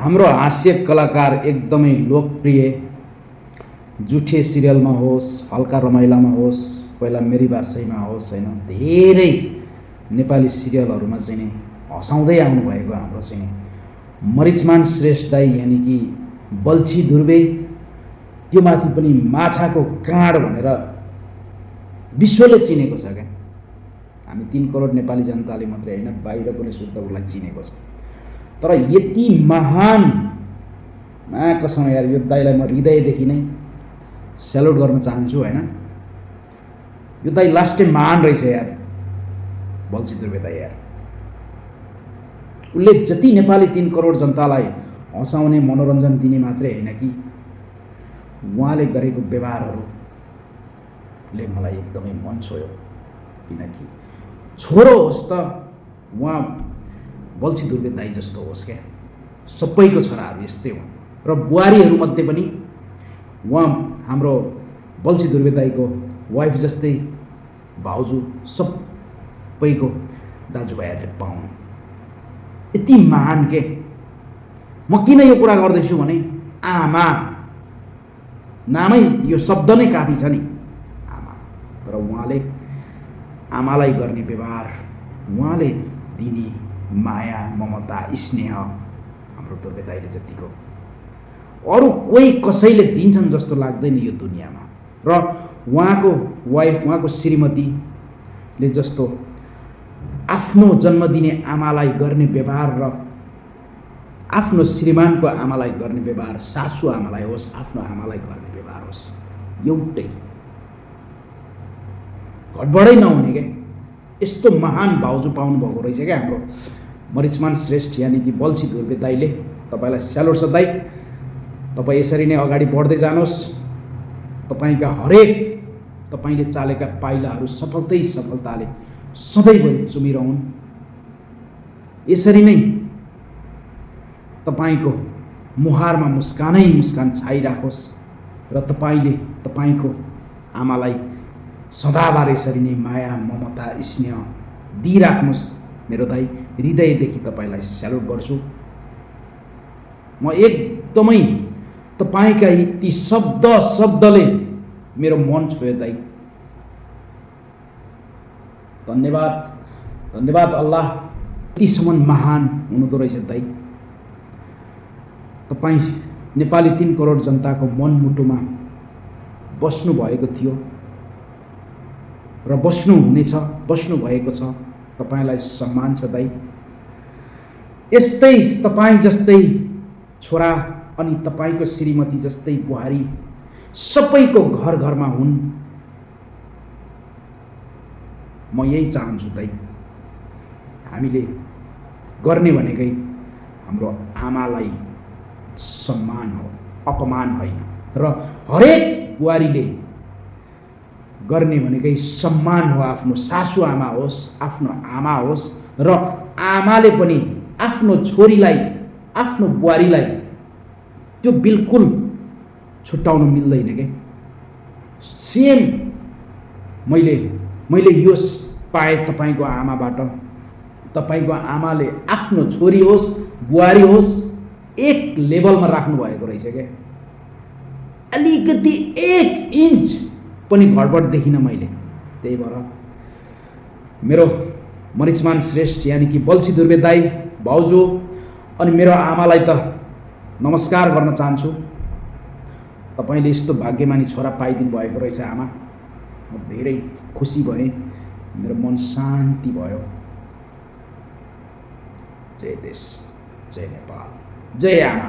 हाम्रो हास्य कलाकार एकदमै लोकप्रिय जुठे सिरियलमा होस्, हल्का रमाइलामा होस्, पहिला मेरी बासैमा होस् हैन, धेरै नेपाली सिरियलहरुमा चाहिँ नि हँसाउँदै आउनु भएको हाम्रो चाहिँ नि मरिचमान श्रेष्ठ दाइ यानि कि बल्छी ध्रुवे, त्यो माथि पनि माछाको काँड भनेर विश्वले चिनेको छ क्या। हामी 3 करोड नेपाली जनताले मात्रै हैन, बाहिरकोले शुद्ध उसलाई चिनेको छ। तर यति महान कसम यार, यो दाइलाई म हृदयदेखि नै स्यालुट गर्न चाहन्छु हैन। यो दाइ लास्टै महान रहेछ यार, बल्छी ध्रुवे दाइ यार। उसले जति नेपाली 3 करोड जनतालाई हँसाउने मनोरञ्जन दिने मात्रै हैन कि उहाँले गरेको व्यवहारहरूले मलाई एकदमै मन छोयो। किनकि छोरो होस् त उहाँ बल्छी ध्रुवे दाइ जस्तो होस् क्या। सबैको छोराहरू यस्तै हुन् र बुहारीहरूमध्ये पनि उहाँ हाम्रो बल्छी ध्रुवे दाइको वाइफ जस्तै भाउजू सबैको दाजुभाइहरूले पाउनु यति महान के। म किन यो कुरा गर्दैछु भने आमा नामै यो शब्द नै काफी छ नि, आमा। तर उहाँले आमालाई गर्ने व्यवहार, उहाँले दिने माया ममता स्नेह हाम्रो ध्रुवे दाइले जतिको अरू कोही कसैले दिन्छन् जस्तो लाग्दैन यो दुनियाँमा। र उहाँको वाइफ, उहाँको श्रीमतीले जस्तो आफ्नो जन्म दिने आमालाई गर्ने व्यवहार र आफ्नो श्रीमानको आमालाई गर्ने व्यवहार, सासू आमालाई होस् आफ्नो आमालाई गर्ने व्यवहार होस्, एउटै घटबडै नहुने क्या। यस्तो महान भाउजू पाउनु भएको रहेछ क्या हाम्रो मरिचमान श्रेष्ठ यानि कि बल्छी ध्रुवे दाइले। तपाईलाई स्यालुट छ दाइ। तपाईँ यसरी नै अगाडि बढ्दै जानुहोस्। तपाईका हरेक तपाईले चालेका पाइलाहरू सफलताले सधैँभरि चुमिरहन्। यसरी नै तपाईको मुहारमा मुस्कानै मुस्कान छाइराखोस् र तपाईले तपाईको आमालाई सदाबार यसरी नै माया ममता स्नेह दिइराख्नुहोस्। मेरो दाइ, हृदयदेखि तपाईलाई स्यालुट गर्छु। म एकदमै तपाईका ती शब्दले मेरो मन छोयो दाइ। धन्यवाद, धन्यवाद अल्लाह, यतिसम्म महान हुनुहुँदो रहेछ दाइ। तपाईँ नेपाली 3 करोड जनताको मनमुटुमा बस्नु भएको थियो र बस्नु हुनेछ, बस्नु भएको छ। तपाईलाई सम्मान छ दाइ। यस्तै तपाईँ जस्तै छोरा अनि तपाईको श्रीमती जस्तै बुहारी सबैको घर घरमा हुन्। म यही चाहन्छु दाइ। हामीले गर्ने भनेकै हाम्रो आमालाई सम्मान हो, अपमान होइन। र हरेक बुहारीले गर्ने भनेकै सम्मान हो। आफ्नो सासू आमा होस्, आफ्नो आमा होस्, र आमाले पनि आफ्नो छोरीलाई, आफ्नो बुहारीलाई त्यो बिल्कुल छुट्याउनु मिल्दैन के। सेम मैले यो पाएँ तपाईको आमाबाट। तपाईको आमाले आफ्नो छोरी होस् बुहारी होस् एक लेभलमा राख्नु भएको रहेछ क्या। अलिकति 1 इन्च पनि घटबड देखिन मैले। त्यही भएर मेरो मरिचमान श्रेष्ठ यानि कि बल्छी ध्रुवे दाइ भाउजू अनि मेरो आमालाई त नमस्कार गर्न चाहन्छु। तपाईले यस्तो भाग्यमानी छोरा पाइदिनु भएको रहेछ आमा। म धेरै खुसी भएँ, मेरो मन शान्ति भयो। जय देश, जय नेपाल, जय आमा।